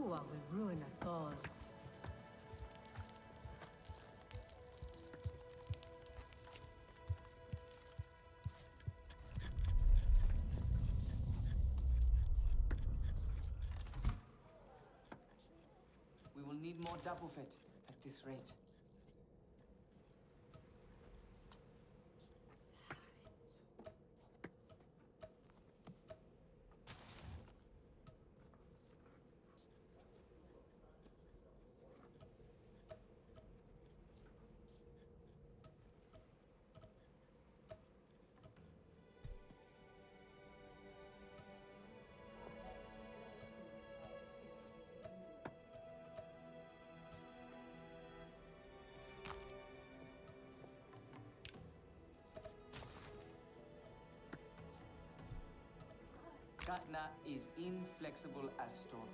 Pandora will ruin us all. We will need more double fit at this rate. Katna is inflexible as stone.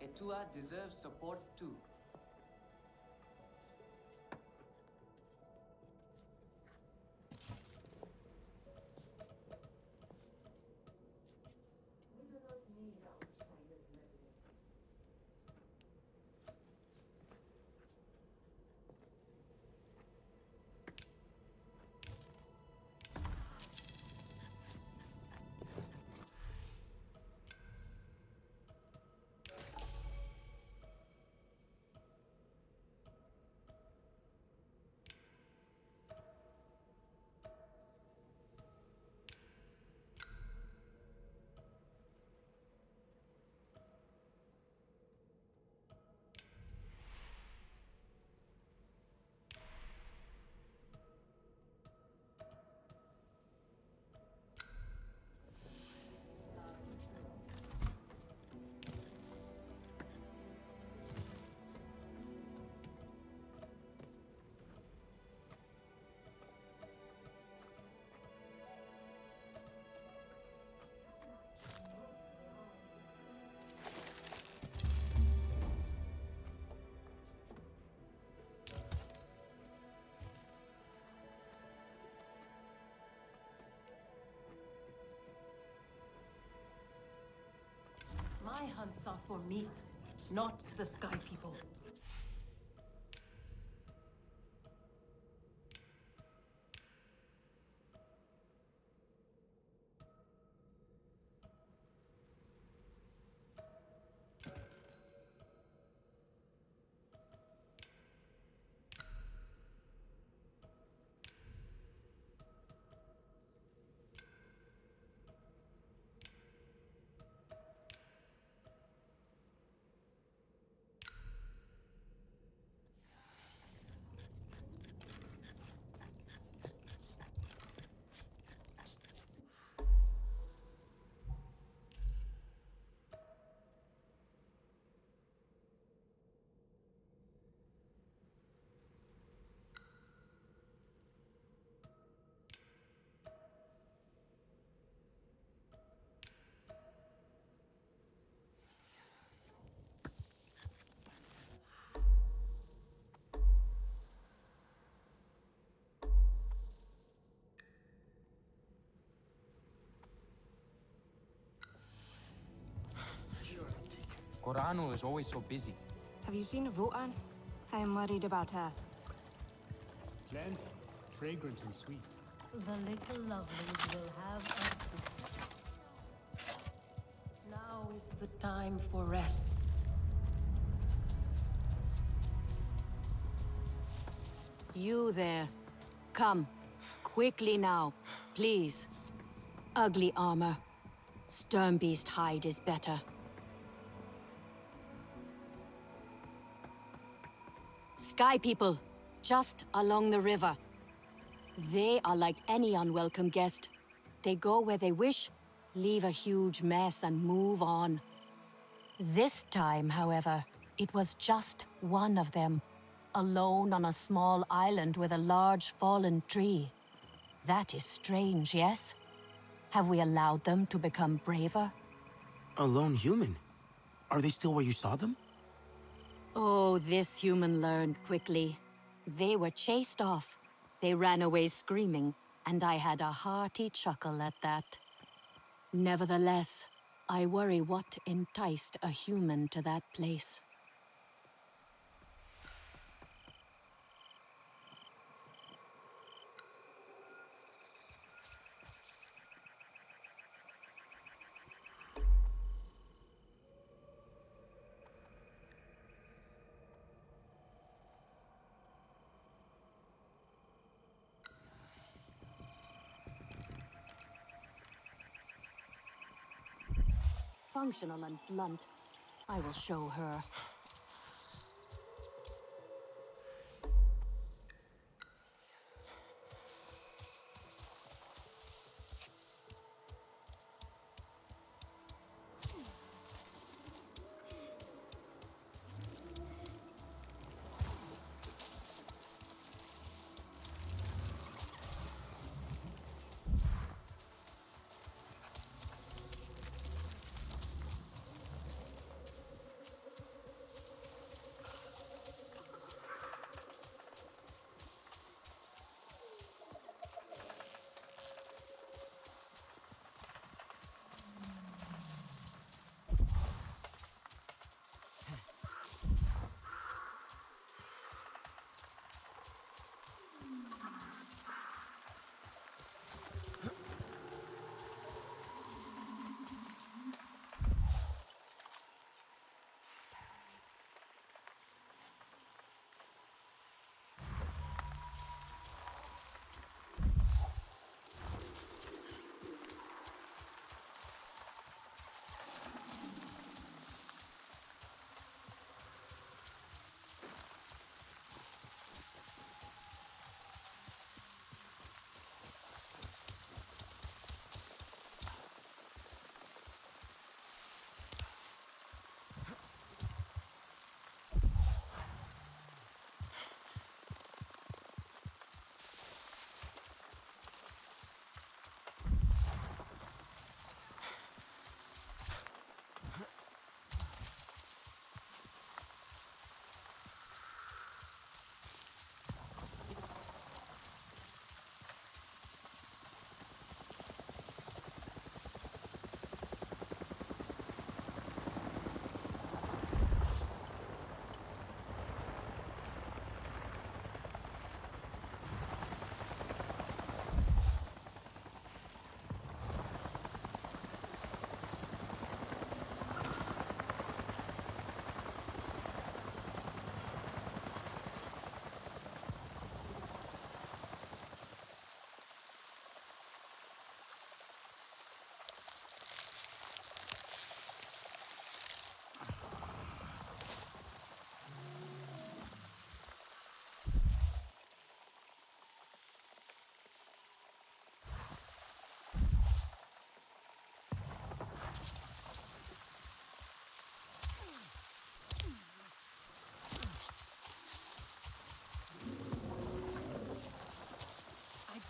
Etua deserves support too. My hunts are for me, not the Sky People. Corano is always so busy. Have you seen Votan? I am worried about her. Plenty. Fragrant and sweet. The little lovelies will have a feast. Now is the time for rest. You there. Come. Quickly now, please. Ugly armor. Sternbeast hide is better. Sky people, just along the river. They are like any unwelcome guest. They go where they wish, leave a huge mess, and move on. This time, however, it was just one of them, alone on a small island with a large fallen tree. That is strange, yes? Have we allowed them to become braver? A lone human? Are they still where you saw them? Oh, this human learned quickly. They were chased off. They ran away screaming, and I had a hearty chuckle at that. Nevertheless, I worry what enticed a human to that place. Functional and blunt. I will show her.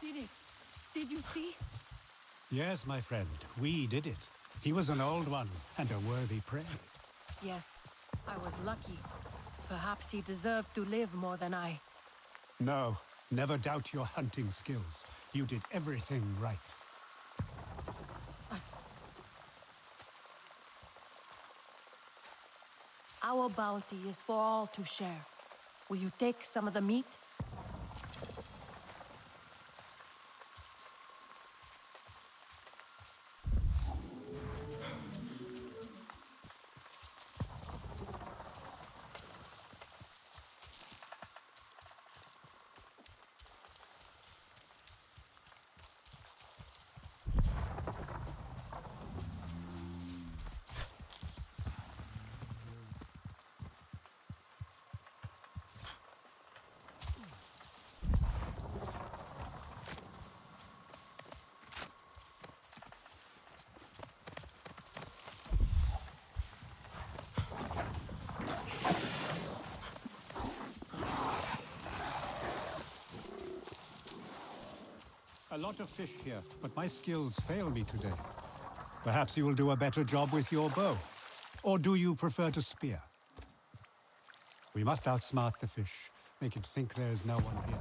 Did it? Did you see? Yes, my friend, we did it. He was an old one and a worthy prey. Yes, I was lucky. Perhaps he deserved to live more than I. No, never doubt your hunting skills. You did everything right. Us. Our bounty is for all to share. Will you take some of the meat? A lot of fish here, but my skills fail me today. Perhaps you will do a better job with your bow. Or do you prefer to spear? We must outsmart the fish. Make it think there is no one here.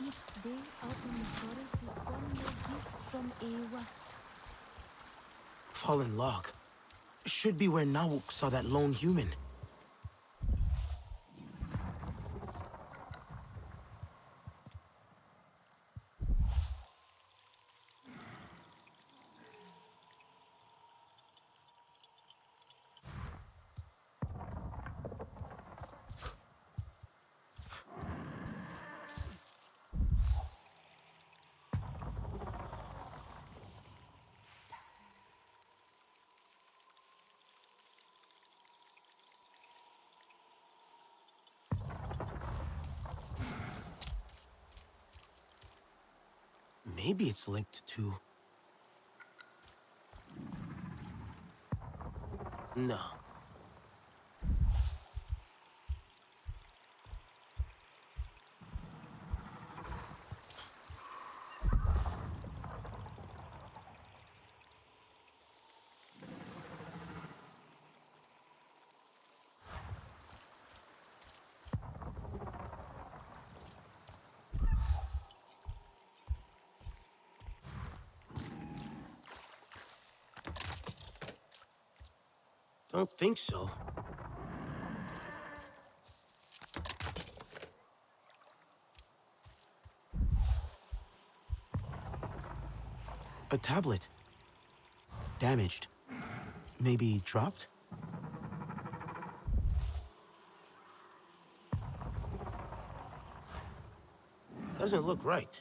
Each day out in the forest is one more gift from Ewa. Fallen log. Should be where Nawuk saw that lone human. Maybe it's linked to... No. Don't think so. A tablet. Damaged. Maybe dropped? Doesn't look right.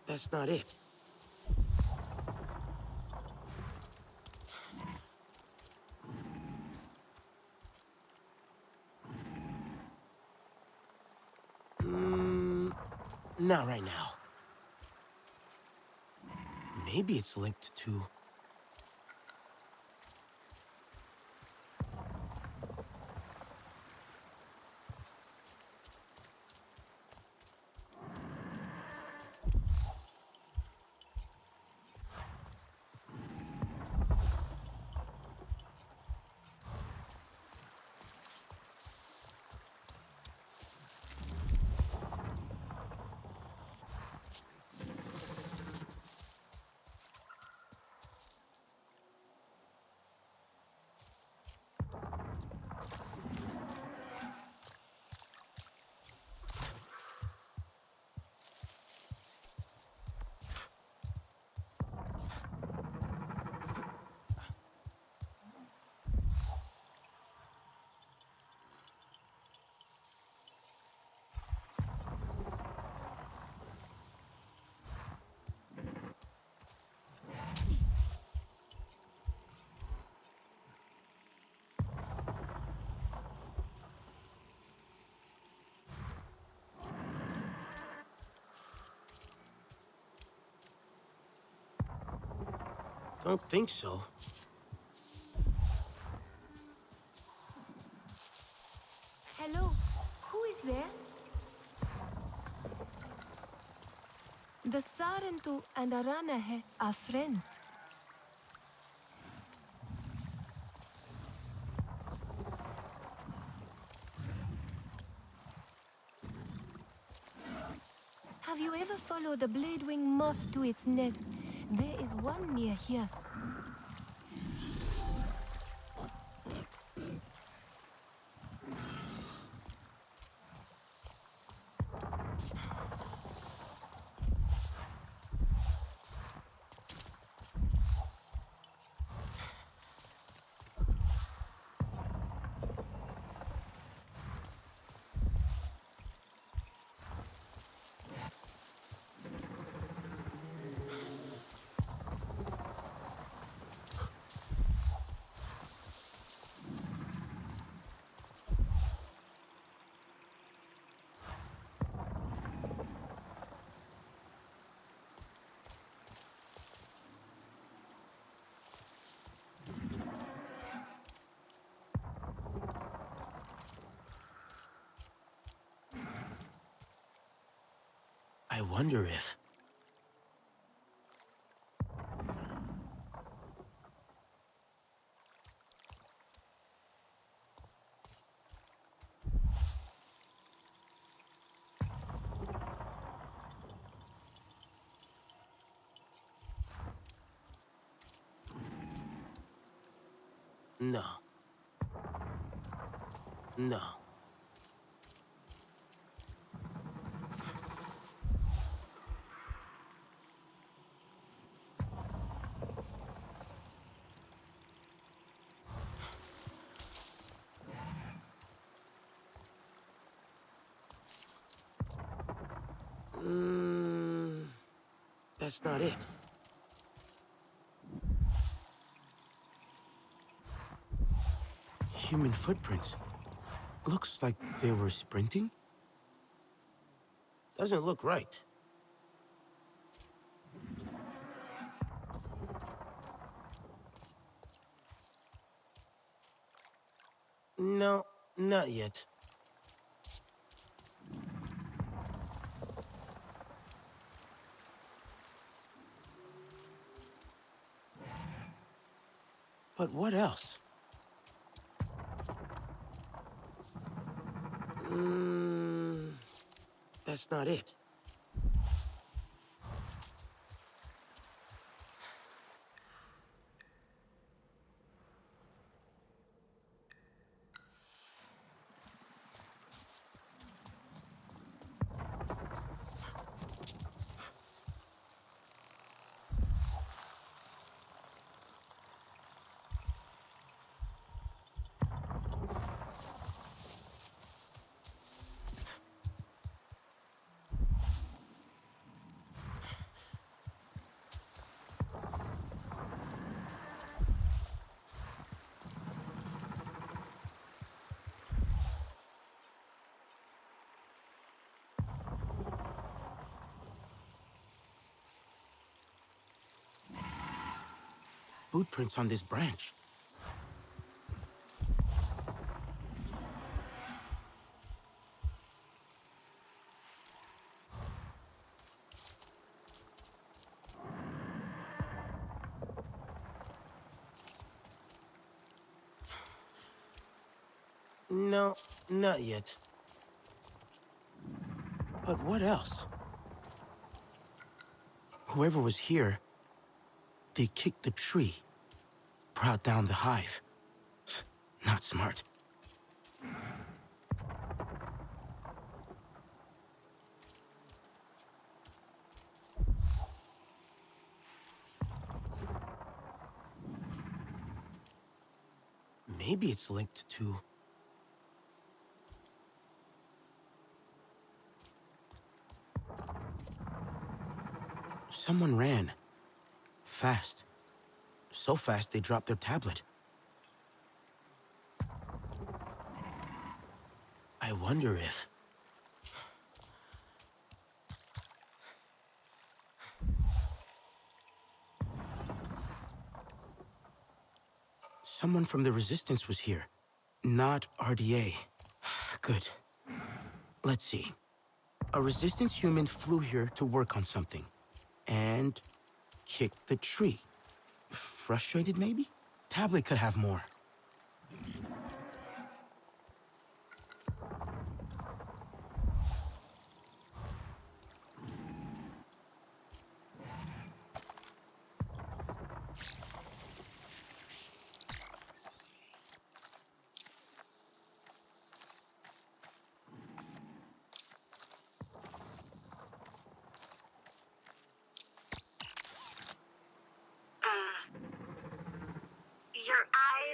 That's not it. Not right now. Maybe it's linked to... Don't think so. Hello, who is there? The Sarentu and Aranahe are friends. Have you ever followed a blade-wing moth to its nest? There is one near here. I wonder if... No. No. That's not it. Human footprints. Looks like they were sprinting. Doesn't look right. No, not yet. But what else? That's not it. Footprints on this branch. No, not yet. But what else? Whoever was here, they kicked the tree, brought down the hive. Not smart. Maybe it's linked to... Someone ran. Fast. So fast they dropped their tablet. I wonder if... Someone from the Resistance was here. Not RDA. Good. Let's see. A Resistance human flew here to work on something. And kicked the tree. Frustrated, maybe? Tablet could have more.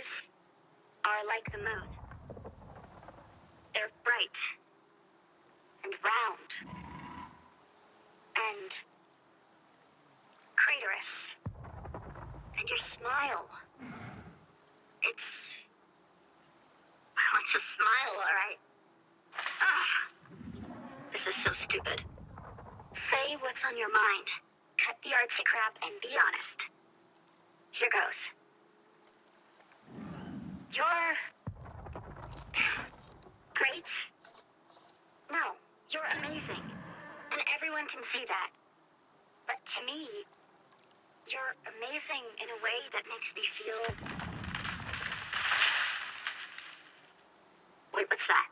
eyes are like the moon. They're bright and round and craterous. And your smile, it's a smile, all right. This is so stupid. Say what's on your mind. Cut the artsy crap and be honest. Here goes. You're great. No, you're amazing. And everyone can see that. But to me, you're amazing in a way that makes me feel... Wait, what's that?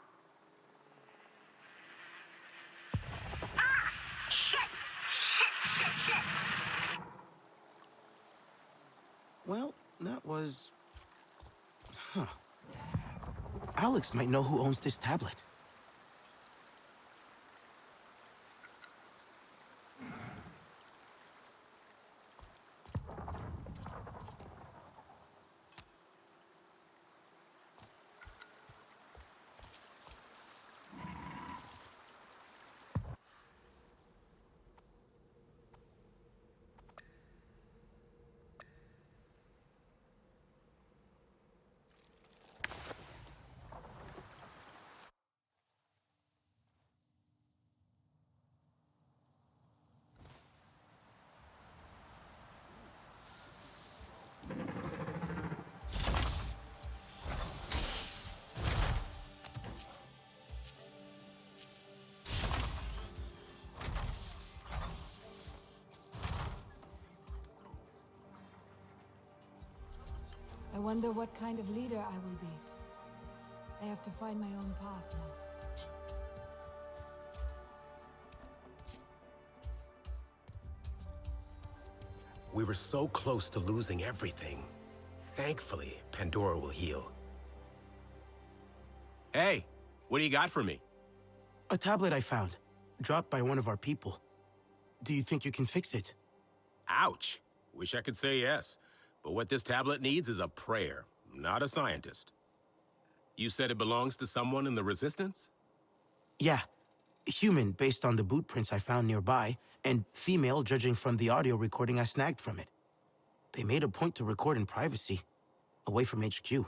Ah! Shit! Well, that was... Huh. Alex might know who owns this tablet. I wonder what kind of leader I will be. I have to find my own path now. We were so close to losing everything. Thankfully, Pandora will heal. Hey, what do you got for me? A tablet I found, dropped by one of our people. Do you think you can fix it? Ouch. Wish I could say yes. But what this tablet needs is a prayer, not a scientist. You said it belongs to someone in the Resistance? Yeah. Human, based on the boot prints I found nearby, and female, judging from the audio recording I snagged from it. They made a point to record in privacy, away from HQ.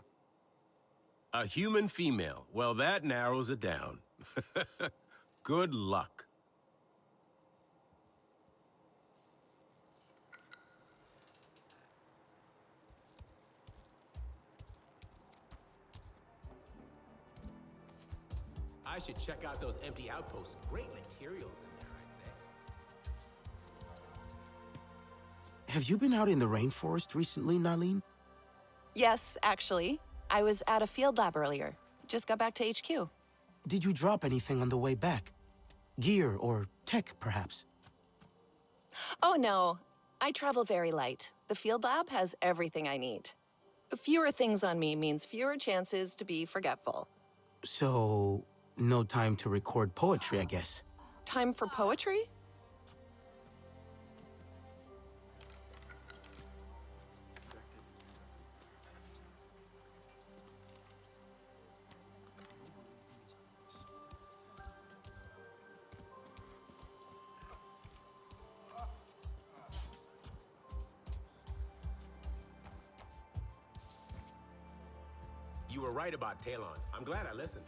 A human female. Well, that narrows it down. Good luck. I should check out those empty outposts. Great materials in there, I'd say. Have you been out in the rainforest recently, Nalin? Yes, actually. I was at a field lab earlier. Just got back to HQ. Did you drop anything on the way back? Gear or tech, perhaps? Oh, no. I travel very light. The field lab has everything I need. Fewer things on me means fewer chances to be forgetful. So, no time to record poetry, I guess. Time for poetry? You were right about Talon. I'm glad I listened.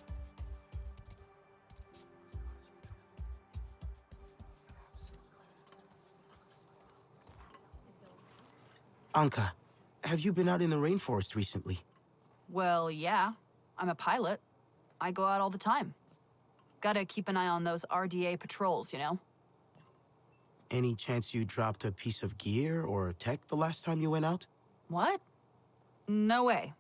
Anka, have you been out in the rainforest recently? Well, yeah. I'm a pilot. I go out all the time. Gotta keep an eye on those RDA patrols, you know? Any chance you dropped a piece of gear or tech the last time you went out? What? No way.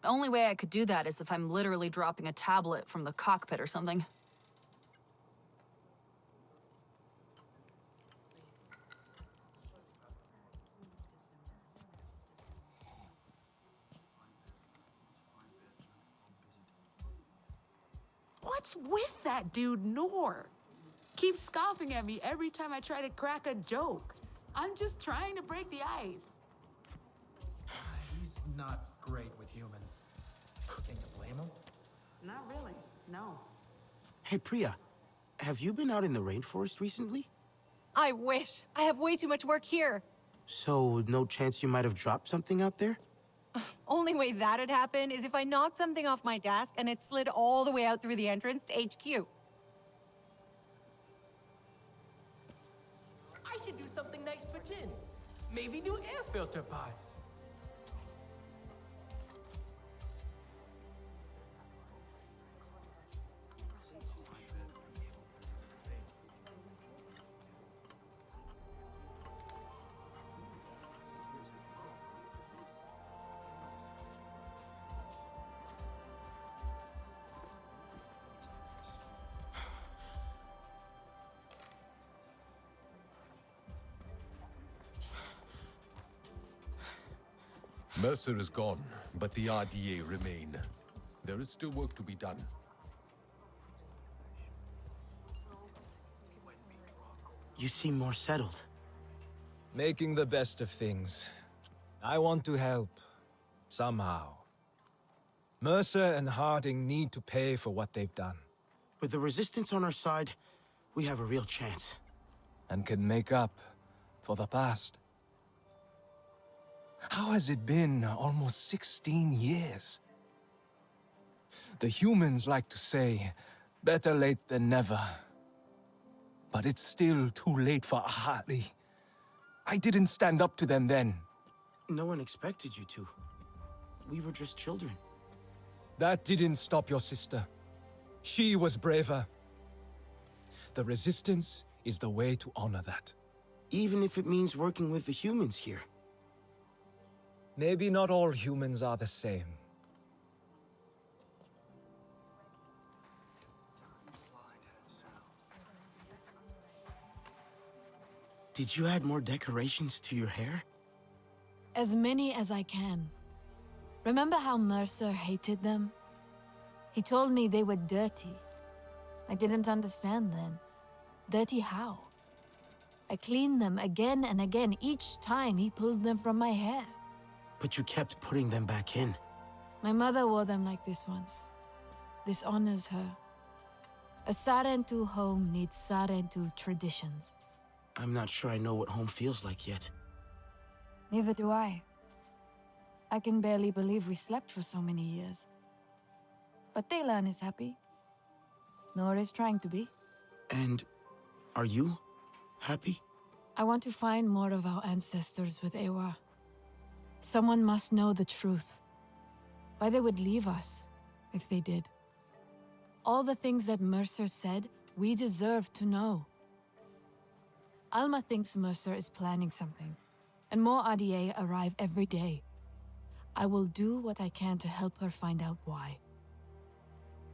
The only way I could do that is if I'm literally dropping a tablet from the cockpit or something. What's with that dude, Noor? Keeps scoffing at me every time I try to crack a joke. I'm just trying to break the ice. He's not great with humans. Can you blame him? Not really, no. Hey, Priya, have you been out in the rainforest recently? I wish. I have way too much work here. So, no chance you might have dropped something out there? Only way that'd happen is if I knocked something off my desk and it slid all the way out through the entrance to HQ. I should do something nice for Jin. Maybe new air filter parts. Mercer is gone, but the RDA remain. There is still work to be done. You seem more settled. Making the best of things. I want to help. Somehow. Mercer and Harding need to pay for what they've done. With the Resistance on our side, we have a real chance. And can make up for the past. How has it been almost 16 years? The humans like to say, better late than never. But it's still too late for Ahari. I didn't stand up to them then. No one expected you to. We were just children. That didn't stop your sister. She was braver. The Resistance is the way to honor that. Even if it means working with the humans here. Maybe not all humans are the same. Did you add more decorations to your hair? As many as I can. Remember how Mercer hated them? He told me they were dirty. I didn't understand then. Dirty how? I cleaned them again and again each time he pulled them from my hair. But you kept putting them back in. My mother wore them like this once. This honors her. A Sarentu home needs Sarentu traditions. I'm not sure I know what home feels like yet. Neither do I. I can barely believe we slept for so many years. But Thaylan is happy. Nora is trying to be. And are you happy? I want to find more of our ancestors with Ewa. Someone must know the truth. Why they would leave us, if they did. All the things that Mercer said, we deserve to know. Alma thinks Mercer is planning something, and more RDA arrive every day. I will do what I can to help her find out why.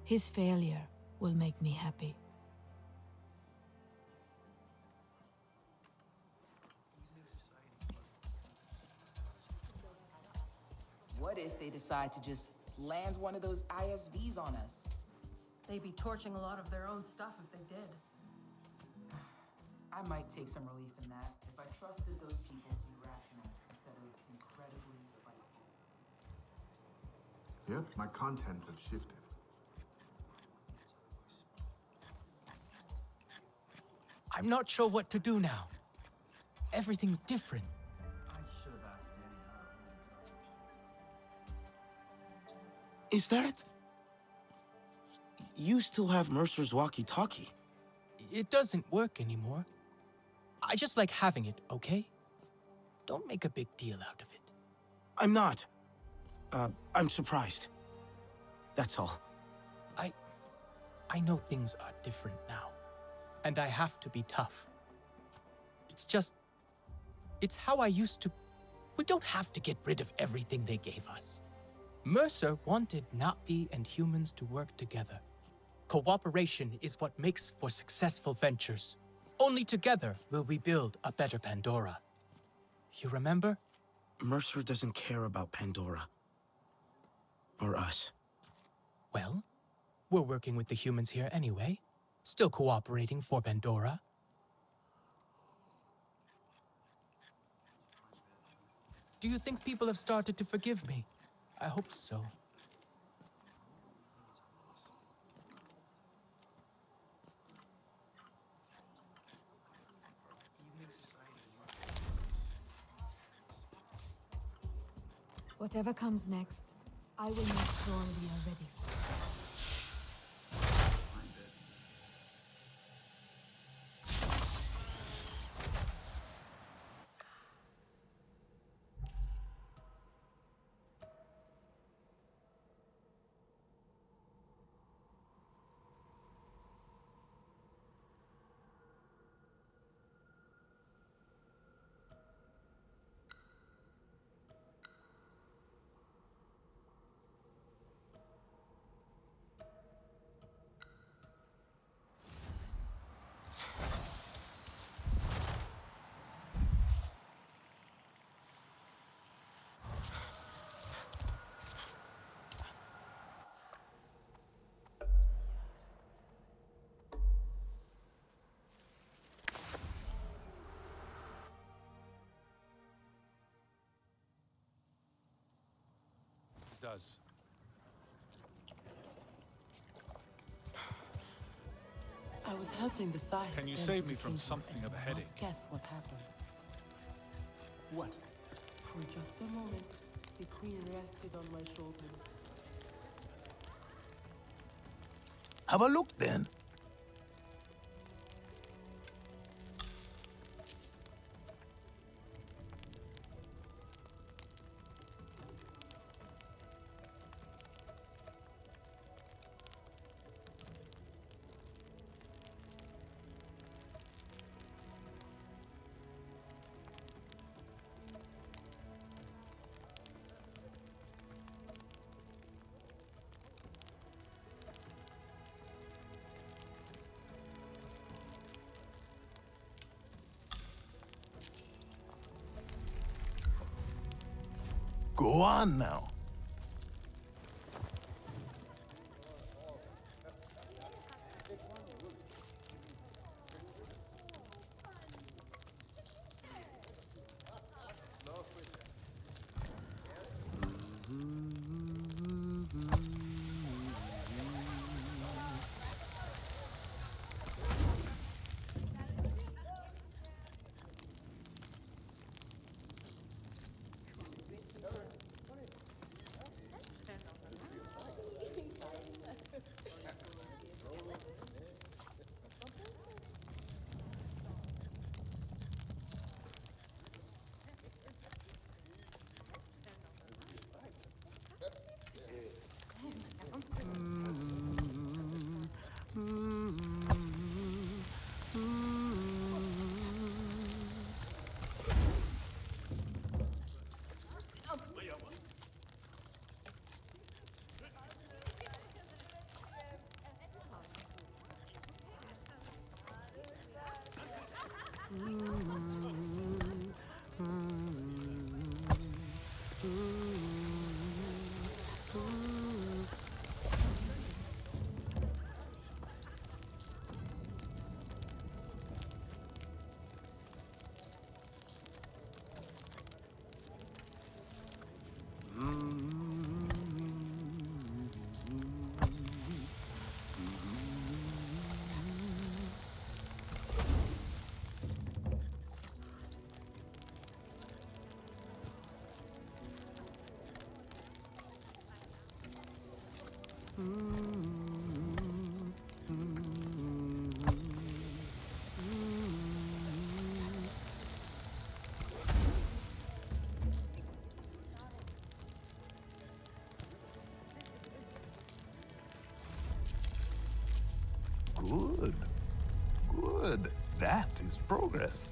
His failure will make me happy. What if they decide to just land one of those ISVs on us? They'd be torching a lot of their own stuff if they did. I might take some relief in that if I trusted those people to be rational instead of incredibly spiteful. Yep, my contents have shifted. I'm not sure what to do now. Everything's different. I should have asked Is that... You still have Mercer's walkie-talkie? It doesn't work anymore. I just like having it, okay? Don't make a big deal out of it. I'm not. I'm surprised. That's all. I know things are different now. And I have to be tough. It's how I used to... We don't have to get rid of everything they gave us. Mercer wanted Napi and humans to work together. Cooperation is what makes for successful ventures. Only together will we build a better Pandora. You remember? Mercer doesn't care about Pandora. Or us. Well, we're working with the humans here anyway. Still cooperating for Pandora. Do you think people have started to forgive me? I hope so. Whatever comes next, I will make sure we are ready. Does. I was helping the Sahib. Can you save me from something of a headache? Guess what happened? What? For just a moment, the queen rested on my shoulder. Have a look then. Go on now. Good. Good. That is progress.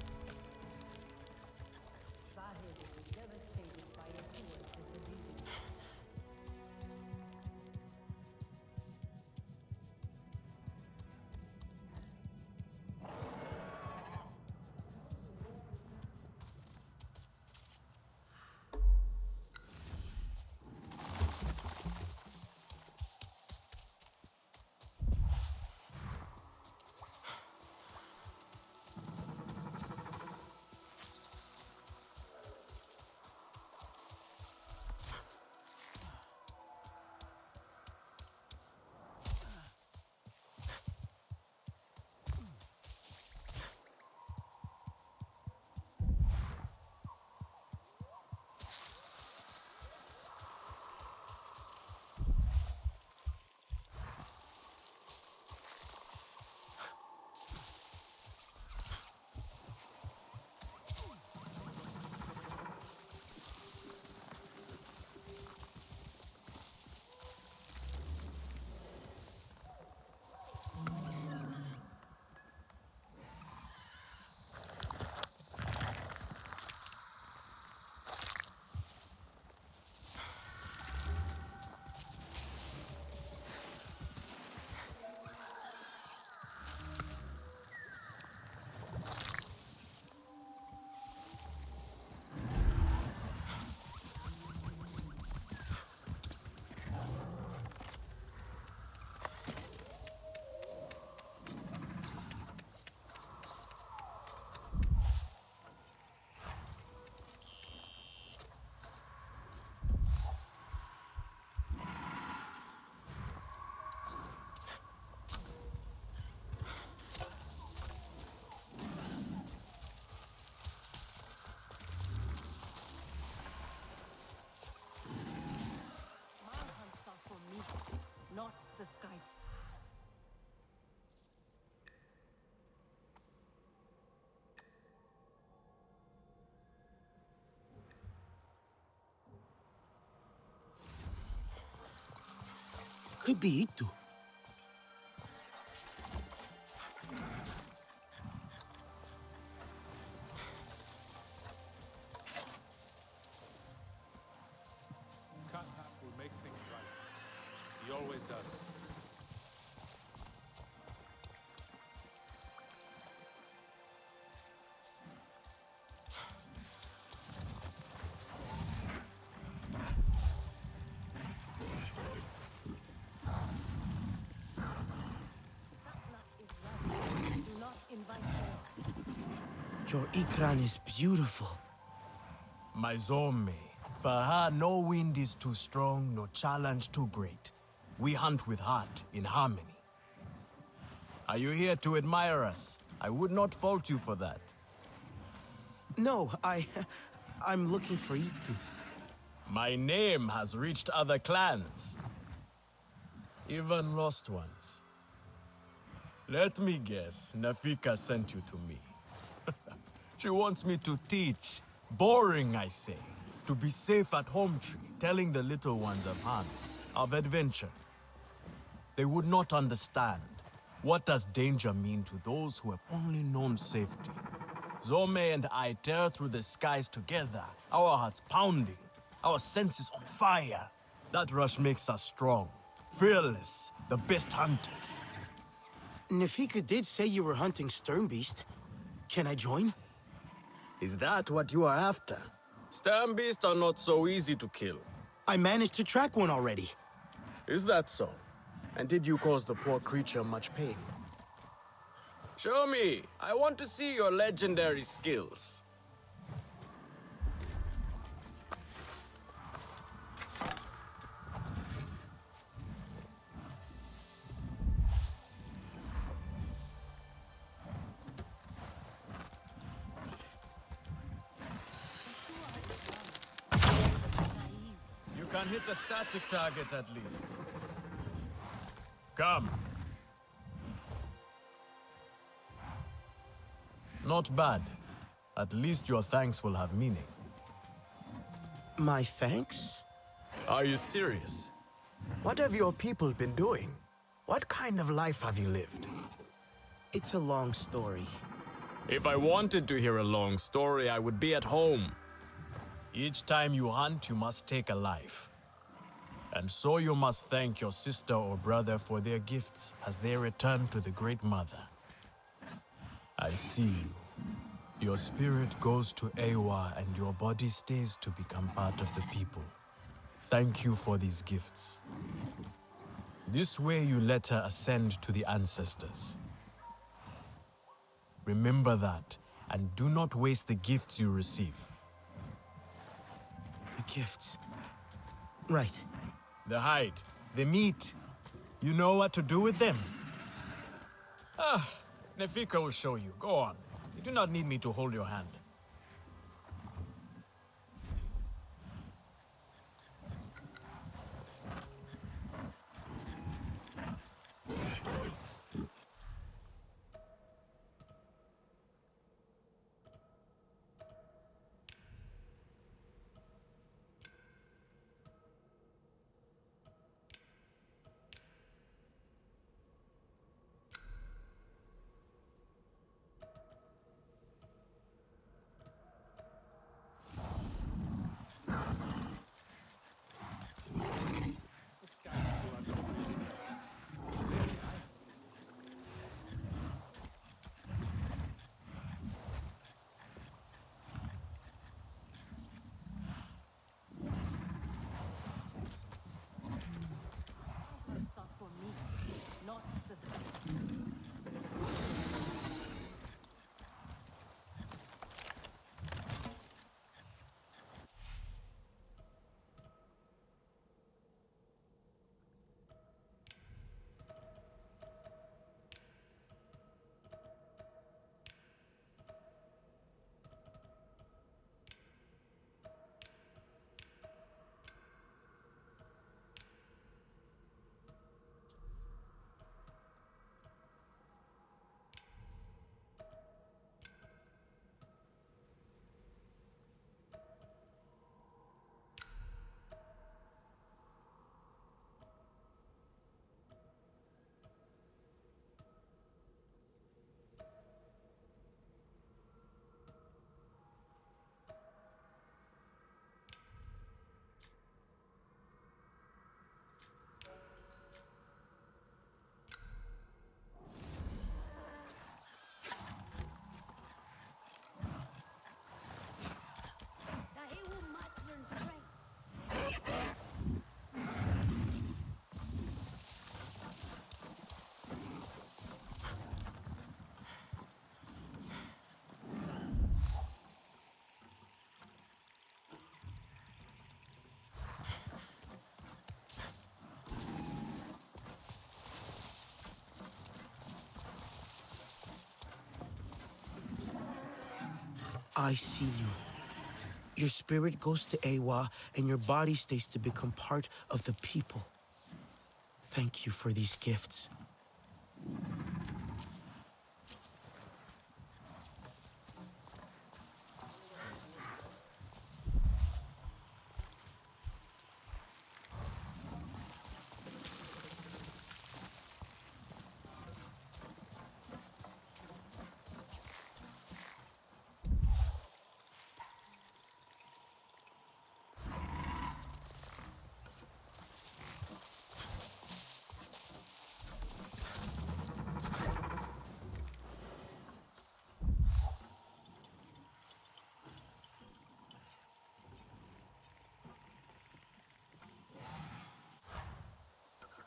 the sky. Could be Itu. Cat will make things right. He always does. Do not invite folks. Your Ikran is beautiful. My Zome, for her no wind is too strong, no challenge too great. We hunt with heart, in harmony. Are you here to admire us? I would not fault you for that. No, I'm looking for Itu. My name has reached other clans. Even lost ones. Let me guess, Nafika sent you to me. She wants me to teach. Boring, I say. To be safe at home tree, telling the little ones of Hans, of adventure. They would not understand. What does danger mean to those who have only known safety? Zome and I tear through the skies together, our hearts pounding, our senses on fire. That rush makes us strong, fearless, the best hunters. Nafika did say you were hunting Sternbeast. Can I join? Is that what you are after? Stern beasts are not so easy to kill. I managed to track one already. Is that so? And did you cause the poor creature much pain? Show me! I want to see your legendary skills. You can hit a static target at least. Come. Not bad. At least your thanks will have meaning. My thanks? Are you serious? What have your people been doing? What kind of life have you lived? It's a long story. If I wanted to hear a long story, I would be at home. Each time you hunt, you must take a life. And so you must thank your sister or brother for their gifts as they return to the Great Mother. I see you. Your spirit goes to Ewa and your body stays to become part of the people. Thank you for these gifts. This way you let her ascend to the ancestors. Remember that, and do not waste the gifts you receive. The gifts. Right. The hide, the meat. You know what to do with them. Nefika will show you. Go on. You do not need me to hold your hand. Hearts are for me, not the sky. I see you. Your spirit goes to Ewa, and your body stays to become part of the people. Thank you for these gifts.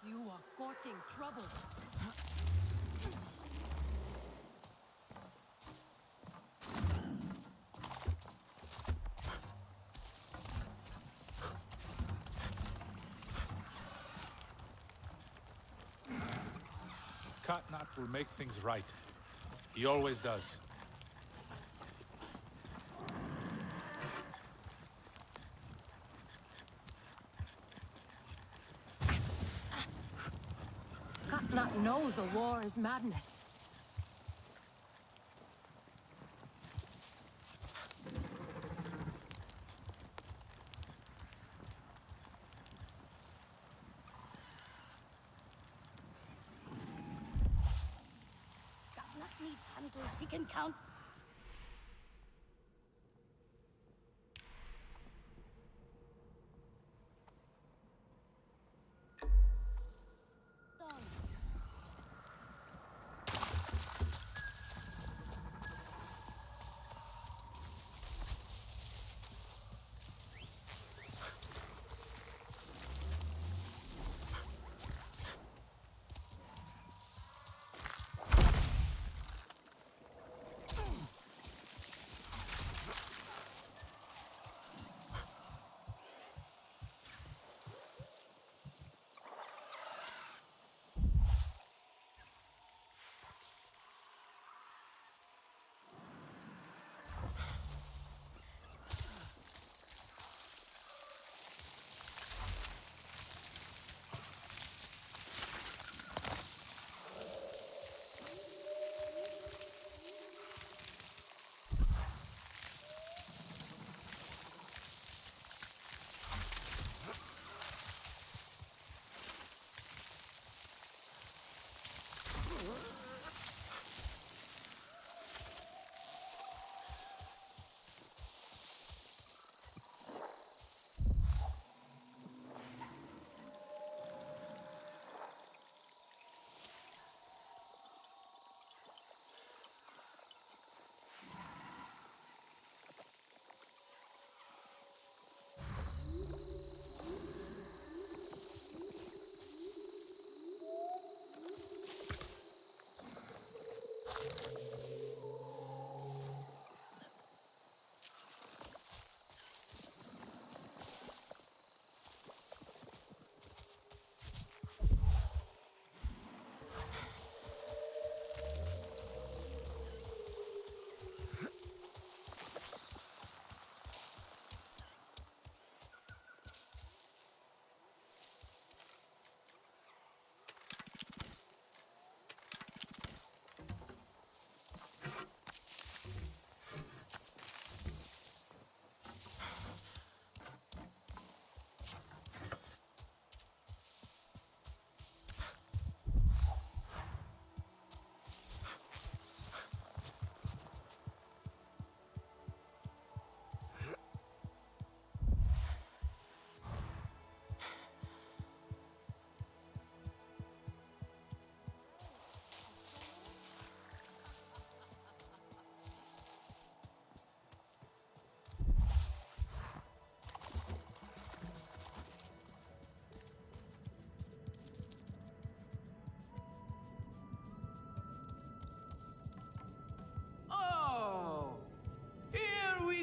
You are courting trouble. Katnap will make things right. He always does. Katnat knows a war is madness. Katnap needs hunters he can count.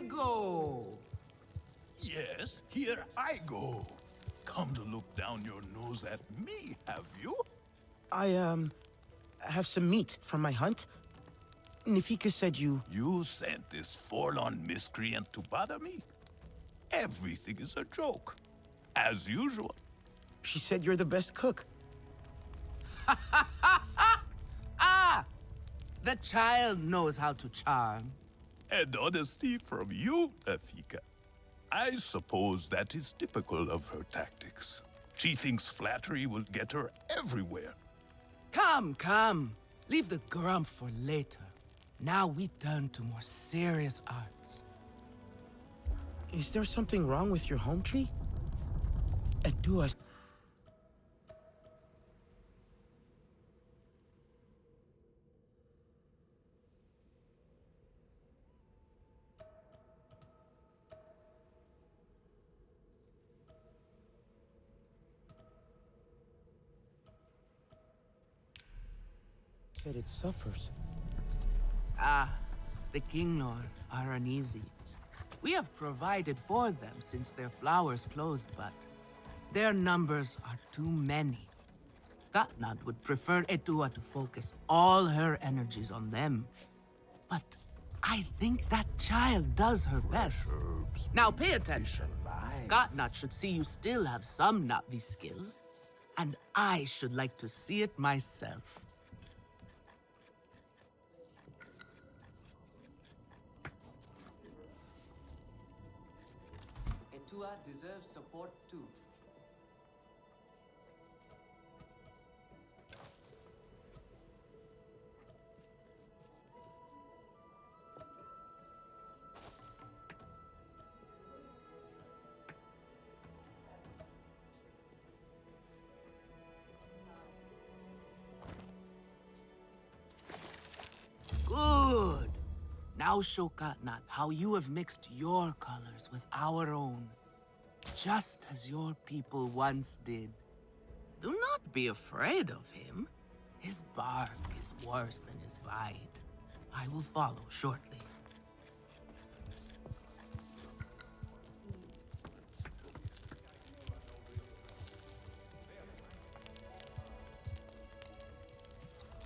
go. Yes, here I go. Come to look down your nose at me, have you? I have some meat from my hunt. Nifika said you... You sent this forlorn miscreant to bother me? Everything is a joke. As usual. She said you're the best cook. Ah! The child knows how to charm. And honesty from you, Nafika. I suppose that is typical of her tactics. She thinks flattery will get her everywhere. Come, come. Leave the grump for later. Now we turn to more serious arts. Is there something wrong with your home tree? Edua said it suffers. Ah, the Kingnor are uneasy. We have provided for them since their flowers closed, but their numbers are too many. Katnat would prefer Etua to focus all her energies on them. But I think that child does her best. Now pay attention. Katnat should see you still have some Na'vi skill, and I should like to see it myself. Etua deserves support too. Good. Now show Katnat how you have mixed your colors with our own, just as your people once did. Do not be afraid of him. His bark is worse than his bite. I will follow shortly.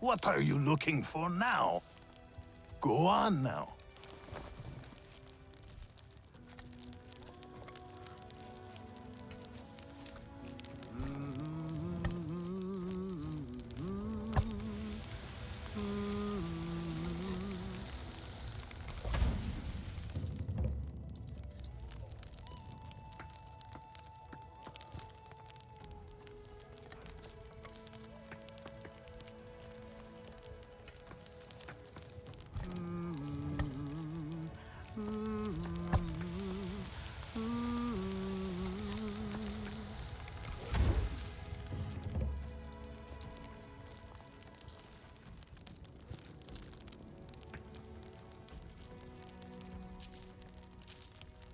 What are you looking for now? Go on now.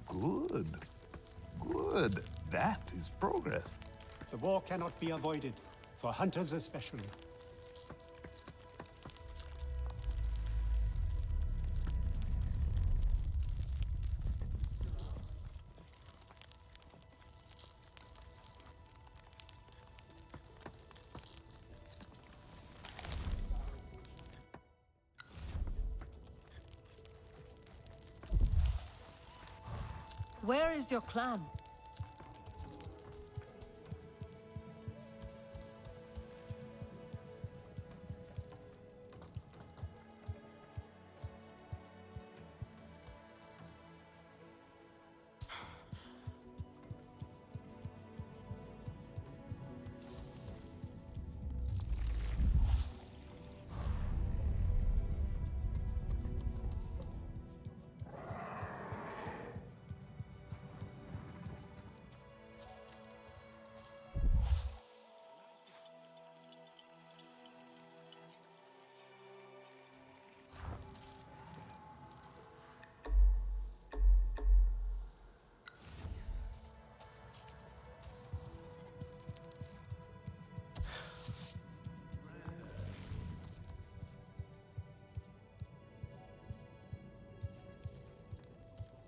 Good. Good. That is progress. The war cannot be avoided, for hunters especially. Where is your clan?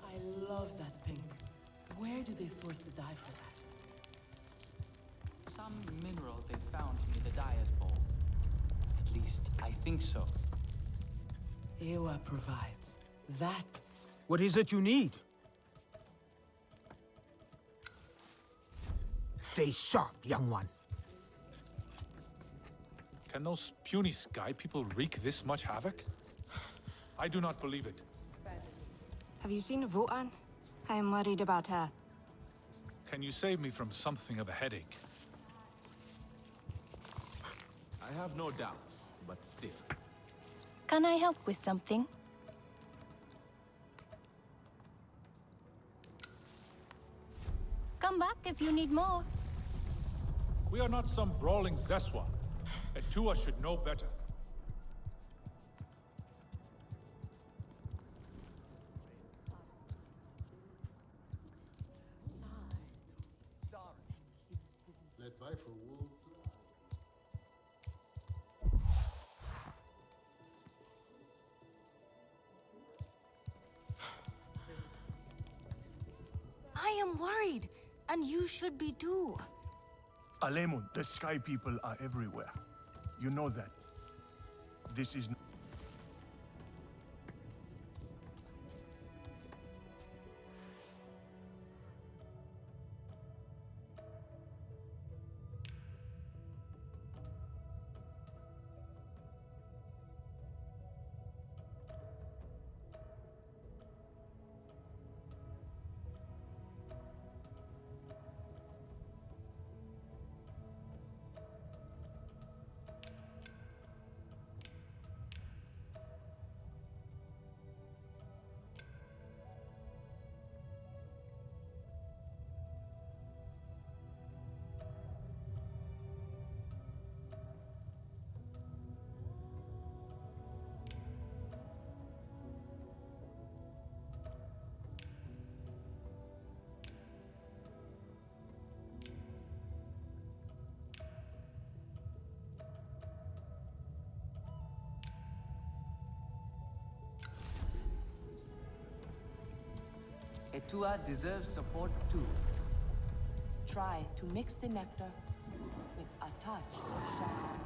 I love that pink. Where do they source the dye for that? Some mineral they found near the dyer's bowl. At least, I think so. Ewa provides. That. What is it you need? Stay sharp, young one. Can those puny sky people wreak this much havoc? I do not believe it. Have you seen Votan? I am worried about her. Can you save me from something of a headache? I have no doubts, but still. Can I help with something? Come back if you need more. We are not some brawling Zeswa. Etua should know better. Let viper wolves thrive. I am worried, and you should be too. Alemun, the Sky People are everywhere. You know that. This is... Etua deserves support too. Try to mix the nectar with a touch of shadow.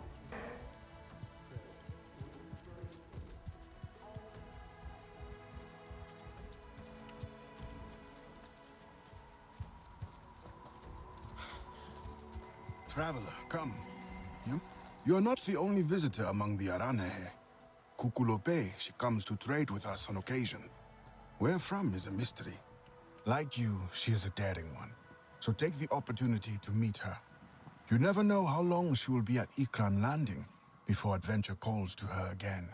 Traveler, come. You're not the only visitor among the Aranehe. Kukulope, she comes to trade with us on occasion. Where from is a mystery. Like you, she is a daring one. So take the opportunity to meet her. You never know how long she will be at Ikran Landing before adventure calls to her again.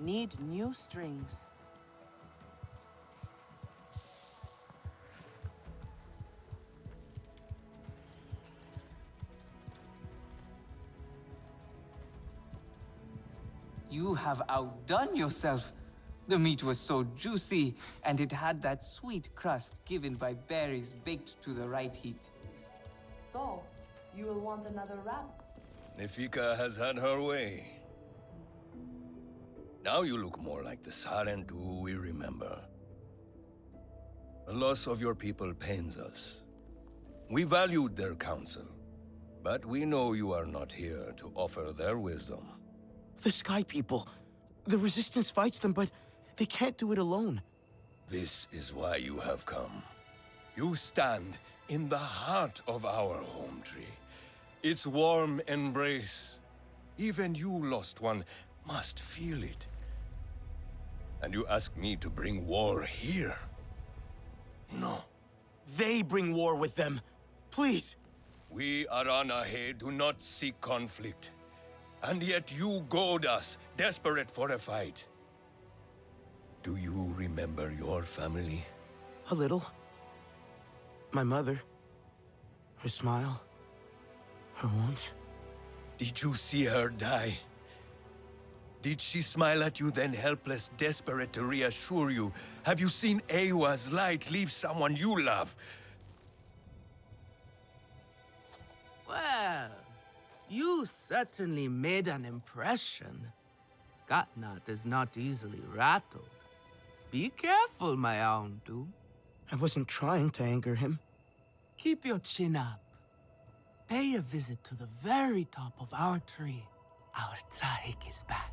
need new strings. You have outdone yourself. The meat was so juicy, and it had that sweet crust given by berries baked to the right heat. So, you will want another wrap? Nefika has had her way. Now you look more like the Sarentu we remember. The loss of your people pains us. We valued their counsel, but we know you are not here to offer their wisdom. The Sky People. The Resistance fights them, but they can't do it alone. This is why you have come. You stand in the heart of our home tree. Its warm embrace. Even you, Lost One, must feel it. And you ask me to bring war here? No. They bring war with them. Please. We Aranahe do not seek conflict. And yet you goad us, desperate for a fight. Do you remember your family? A little. My mother. Her smile. Her warmth. Did you see her die? Did she smile at you then helpless, desperate to reassure you? Have you seen Ewa's light leave someone you love? Well, you certainly made an impression. Gatnat is not easily rattled. Be careful, my Auntu. I wasn't trying to anger him. Keep your chin up. Pay a visit to the very top of our tree. Our Tsahik is back.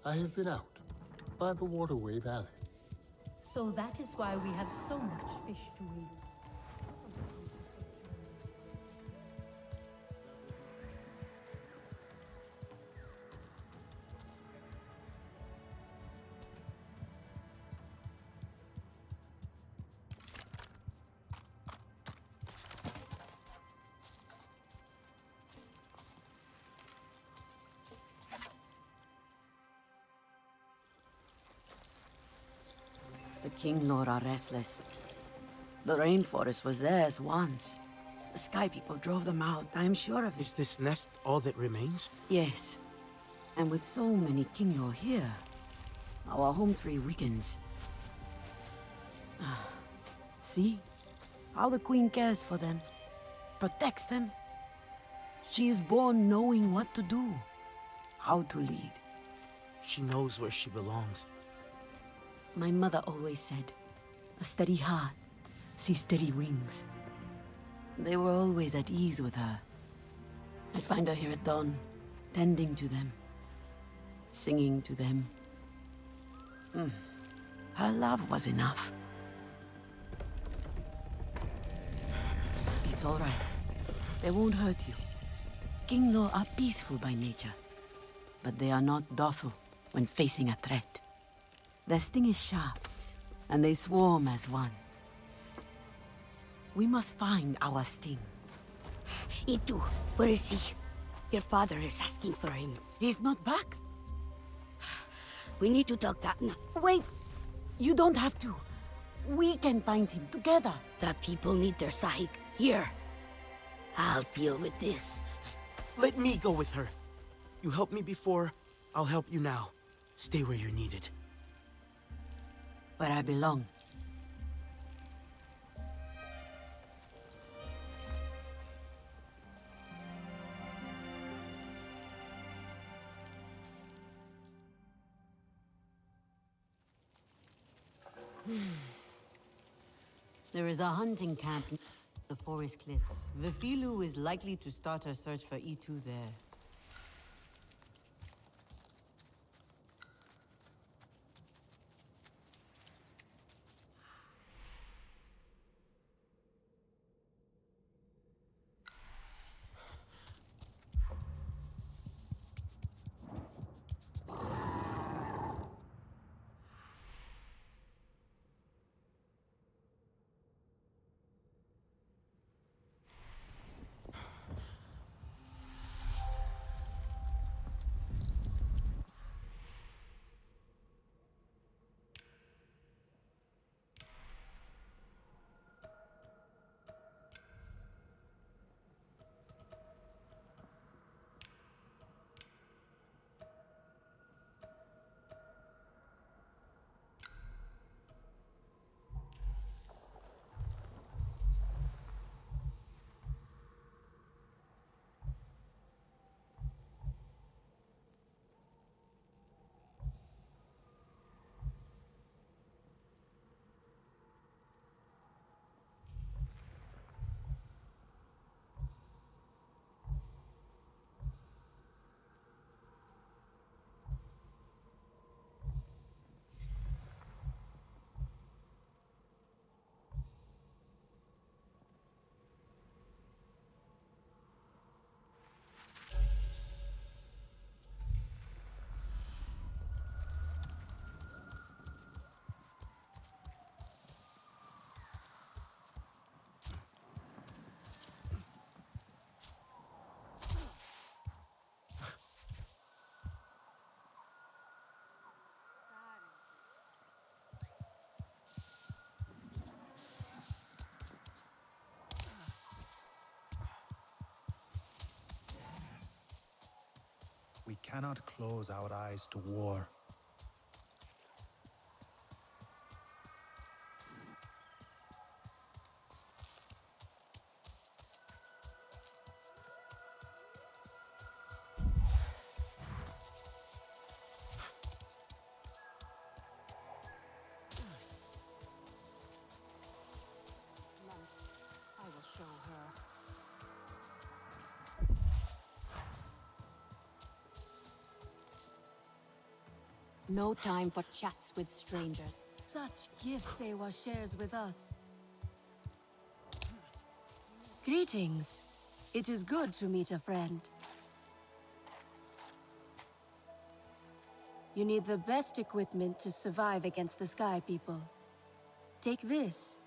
I have been out by the Waterway Valley. So that is why we have so much fish to eat. The King Lord are restless. The rainforest was theirs once. The Sky People drove them out, I'm sure of it. Is this nest all that remains? Yes. And with so many King Lord here, our home tree weakens. See? How the Queen cares for them. Protects them. She is born knowing what to do. How to lead. She knows where she belongs. My mother always said, a steady heart sees steady wings. They were always at ease with her. I'd find her here at dawn, tending to them, singing to them. Her love was enough. It's all right. They won't hurt you. King Lo are peaceful by nature, but they are not docile when facing a threat. Their sting is sharp, and they swarm as one. We must find our sting. Itu, where is he? Your father is asking for him. He's not back. We need to talk Gatna. Wait! You don't have to. We can find him together. The people need their Sahik here. I'll deal with this. Let me go with her. You helped me before, I'll help you now. Stay where you're needed. Where I belong. There is a hunting camp near the forest cliffs. Vifilu is likely to start her search for E2 there. We cannot close our eyes to war. I will show her. No time for chats with strangers. Such gifts Ewa shares with us. Greetings. It is good to meet a friend. You need the best equipment to survive against the Sky People. Take this.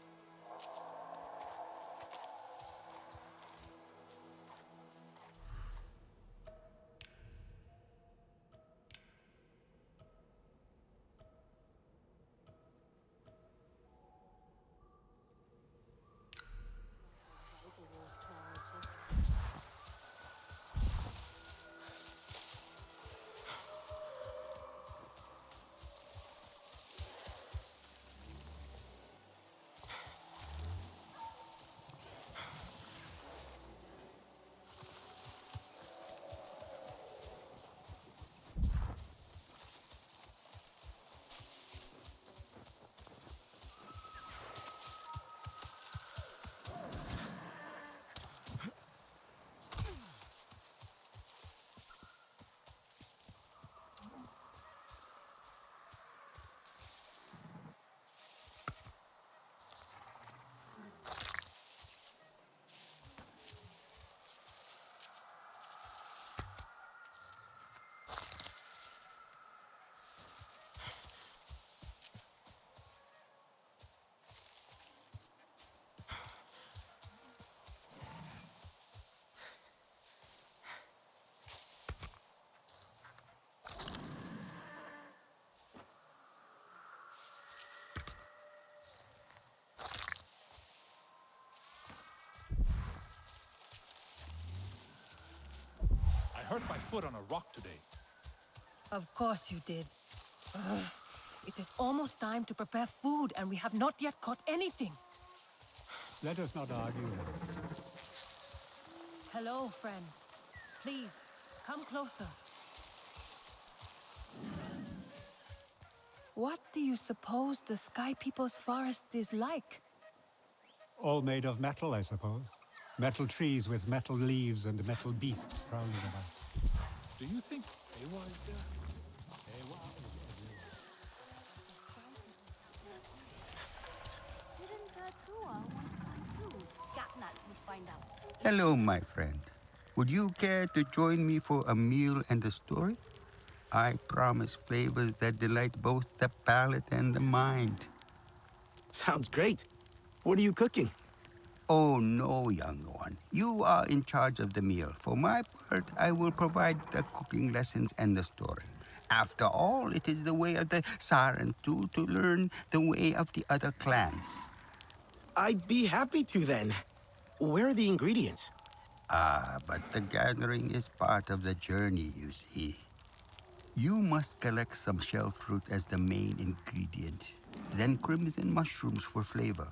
I hurt my foot on a rock today. Of course you did. Ugh. It is almost time to prepare food, and we have not yet caught anything. Let us not argue. Hello, friend. Please, come closer. What do you suppose the Sky People's forest is like? All made of metal, I suppose. Metal trees with metal leaves and metal beasts prowling about. Do you think Ewa is there? Hello, my friend. Would you care to join me for a meal and a story? I promise flavors that delight both the palate and the mind. Sounds great. What are you cooking? Oh, no, young one. You are in charge of the meal. For my part, I will provide the cooking lessons and the story. After all, it is the way of the Sarentu to learn the way of the other clans. I'd be happy to then. Where are the ingredients? Ah, but the gathering is part of the journey, you see. You must collect some shell fruit as the main ingredient, then crimson mushrooms for flavor.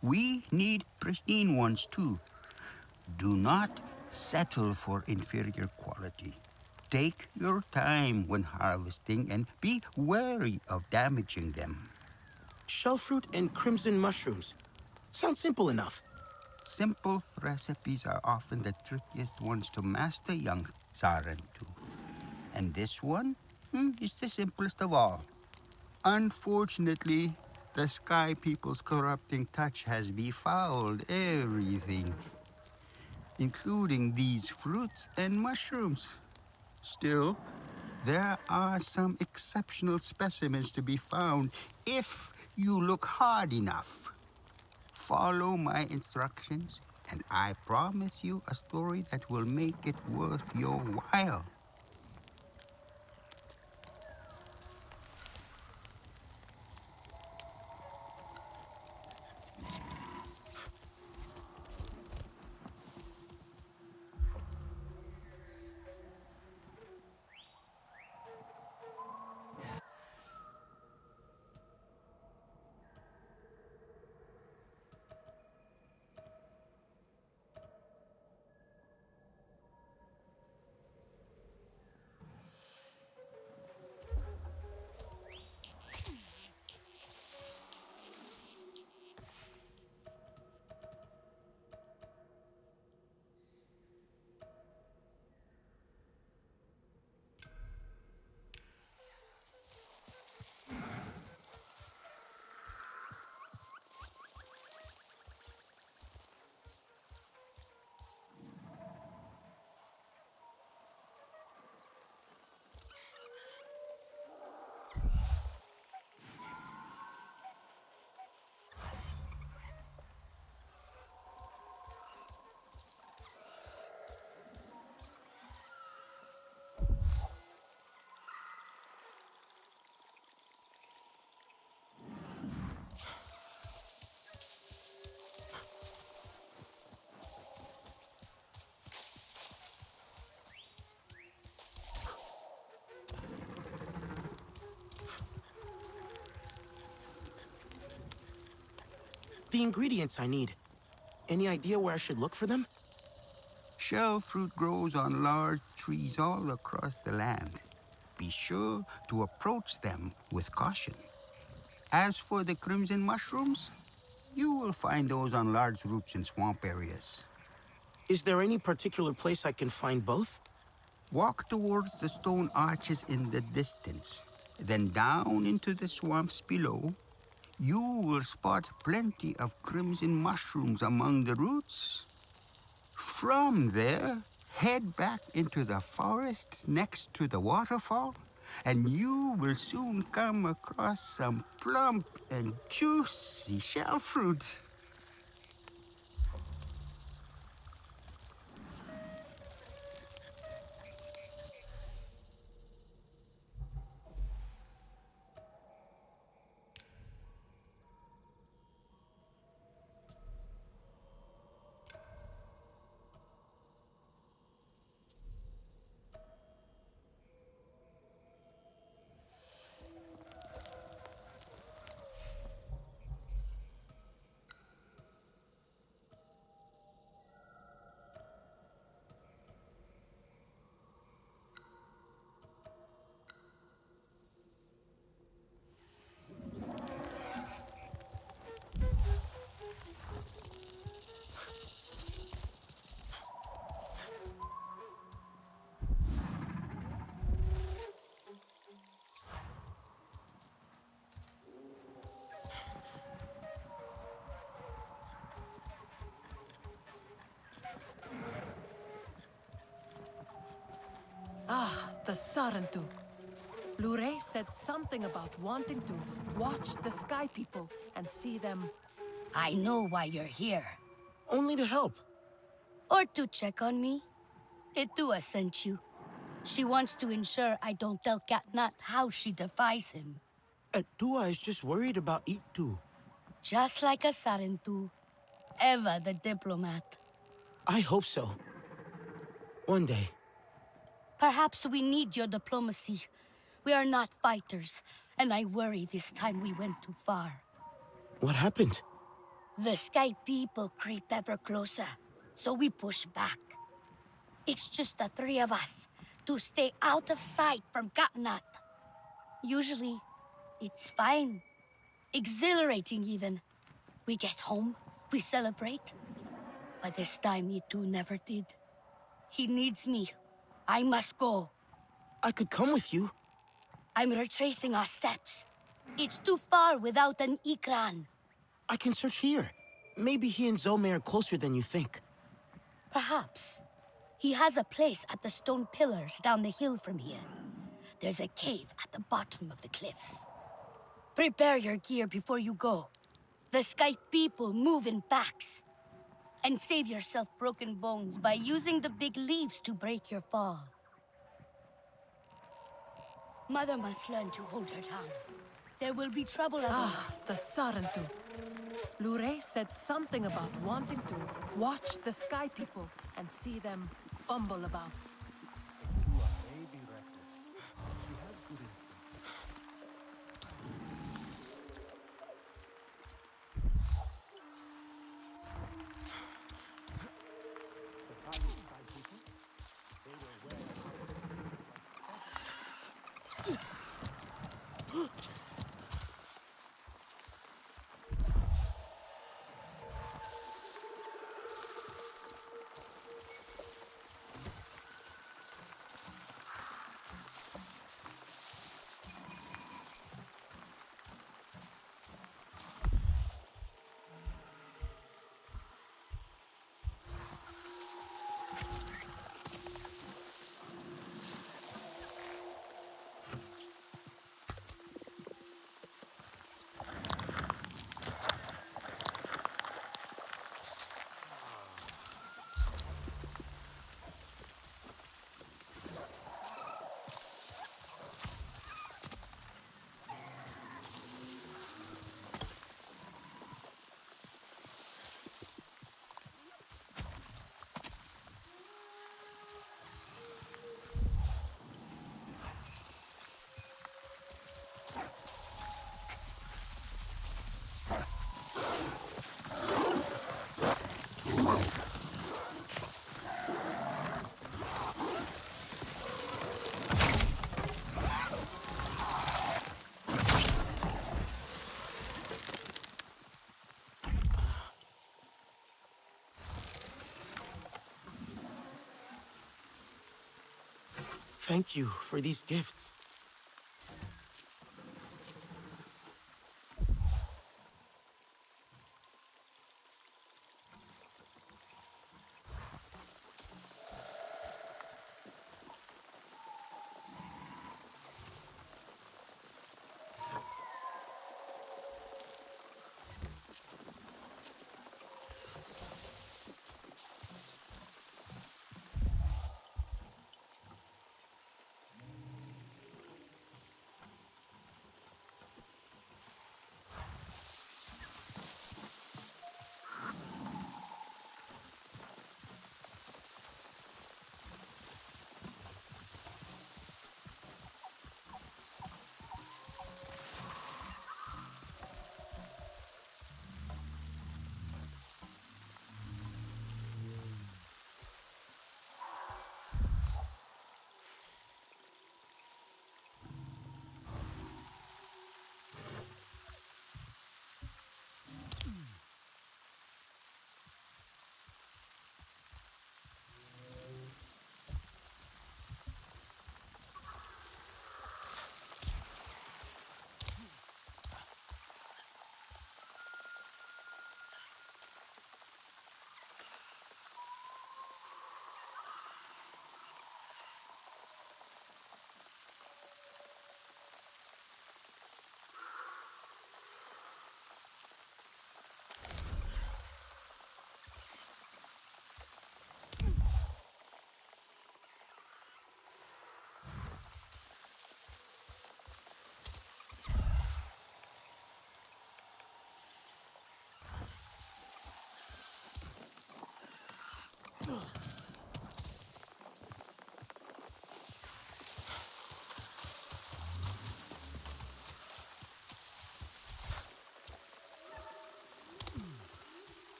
We need pristine ones too. Do not settle for inferior quality. Take your time when harvesting and be wary of damaging them. Shell fruit and crimson mushrooms. Sounds simple enough. Simple recipes are often the trickiest ones to master, young Sarentu. And this one is the simplest of all. Unfortunately, the Sky People's corrupting touch has befouled everything, including these fruits and mushrooms. Still, there are some exceptional specimens to be found if you look hard enough. Follow my instructions, and I promise you a story that will make it worth your while. The ingredients I need. Any idea where I should look for them? Shell fruit grows on large trees all across the land. Be sure to approach them with caution. As for the crimson mushrooms, you will find those on large roots in swamp areas. Is there any particular place I can find both? Walk towards the stone arches in the distance, then down into the swamps below. You will spot plenty of crimson mushrooms among the roots. From there, head back into the forest next to the waterfall, and you will soon come across some plump and juicy shell fruit. Ah, the Sarentu. Lure said something about wanting to watch the Sky People and see them. I know why you're here. Only to help. Or to check on me. Itua sent you. She wants to ensure I don't tell Katnat how she defies him. Tua is just worried about Itu. Just like a Sarentu. Eva the diplomat. I hope so. One day. Perhaps we need your diplomacy. We are not fighters, and I worry this time we went too far. What happened? The Sky People creep ever closer, so we push back. It's just the three of us, to stay out of sight from Katnat. Usually, it's fine. Exhilarating even. We get home, we celebrate. But this time, Itu never did. He needs me. I must go. I could come with you. I'm retracing our steps. It's too far without an Ikran. I can search here. Maybe he and Zome are closer than you think. Perhaps. He has a place at the stone pillars down the hill from here. There's a cave at the bottom of the cliffs. Prepare your gear before you go. The Sky People move in packs. And save yourself broken bones by using the big leaves to break your fall. Mother must learn to hold her tongue. There will be trouble otherwise. Ah, the Sarentu. Lure said something about wanting to watch the Sky People and see them fumble about. Thank you for these gifts.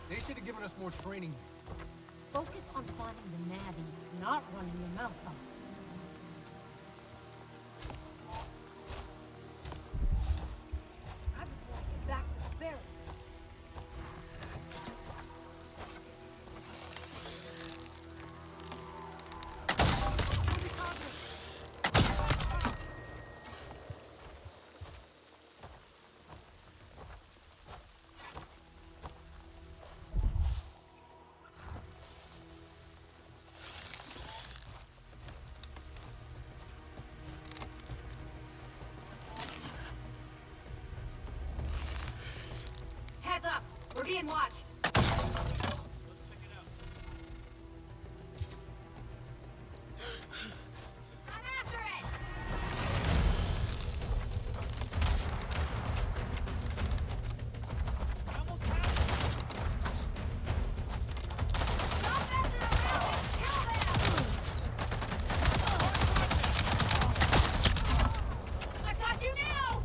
They should have given us more training. Focus on finding the Navi, not running your mouth off. I just want to get back to the barrel. Heads up! We're being watched! I'm after it! Stop messing around and kill them! I've got you now!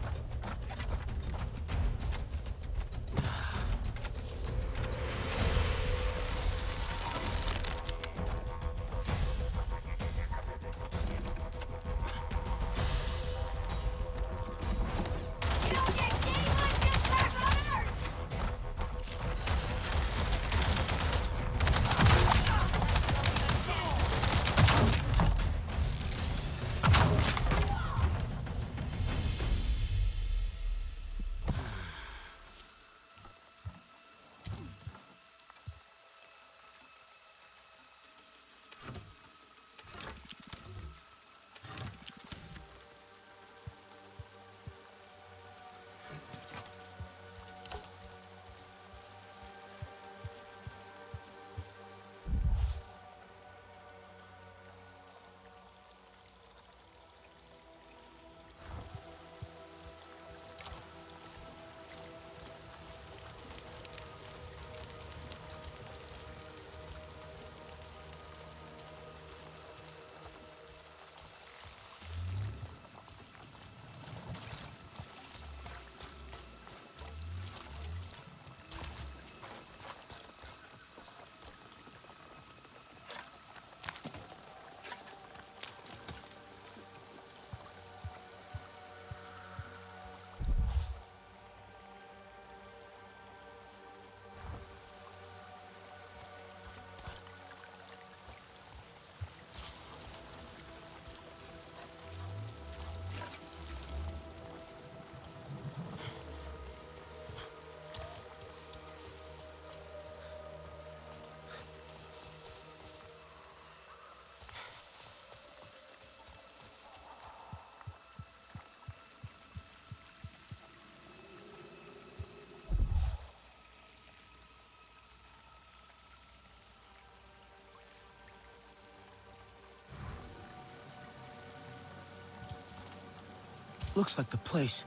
Looks like the place.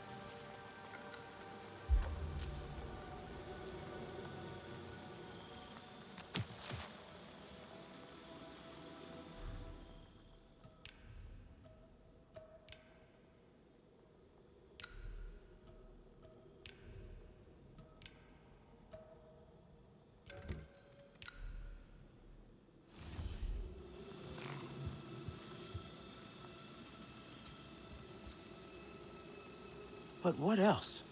But what else?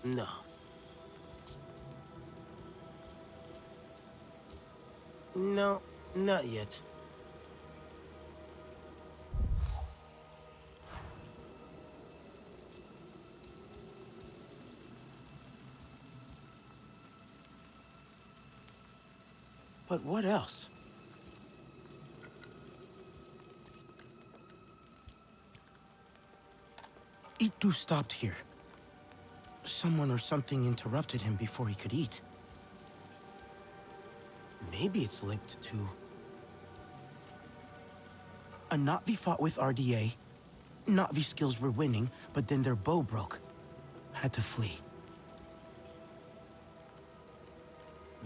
No. No, not yet. But what else? Itu stopped here. Someone or something interrupted him before he could eat. Maybe it's linked to... A Na'vi fought with RDA. Na'vi skills were winning, but then their bow broke. Had to flee.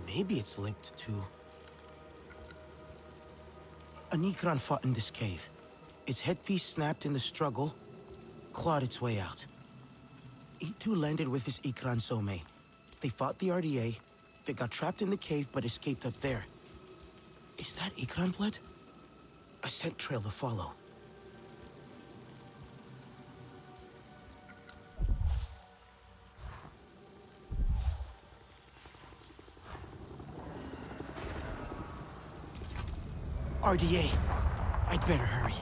Maybe it's linked to... A Nikran fought in this cave. Its headpiece snapped in the struggle, clawed its way out. Itu landed with his Ikran Some. They fought the RDA. They got trapped in the cave but escaped up there. Is that Ikran blood? A scent trail to follow. RDA. I'd better hurry.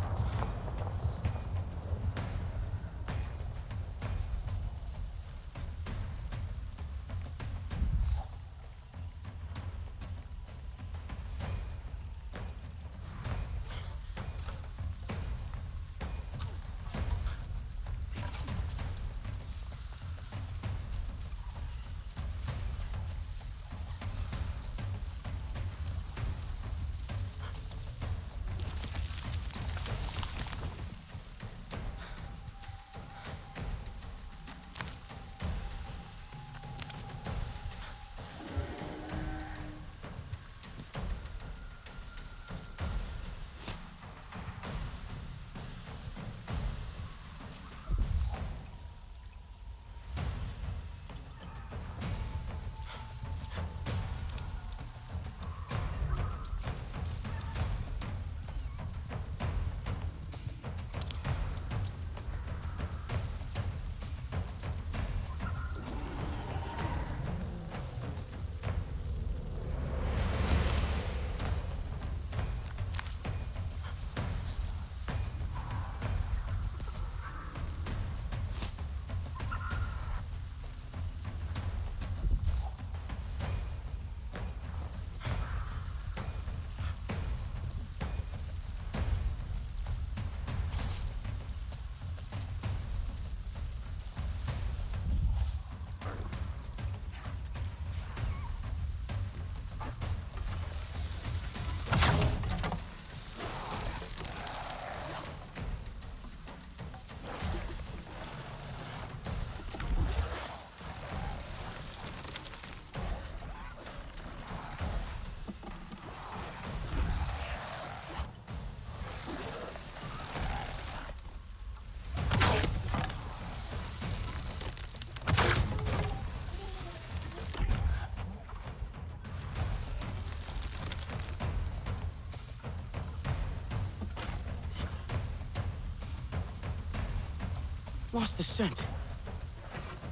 Lost the scent.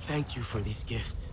Thank you for these gifts.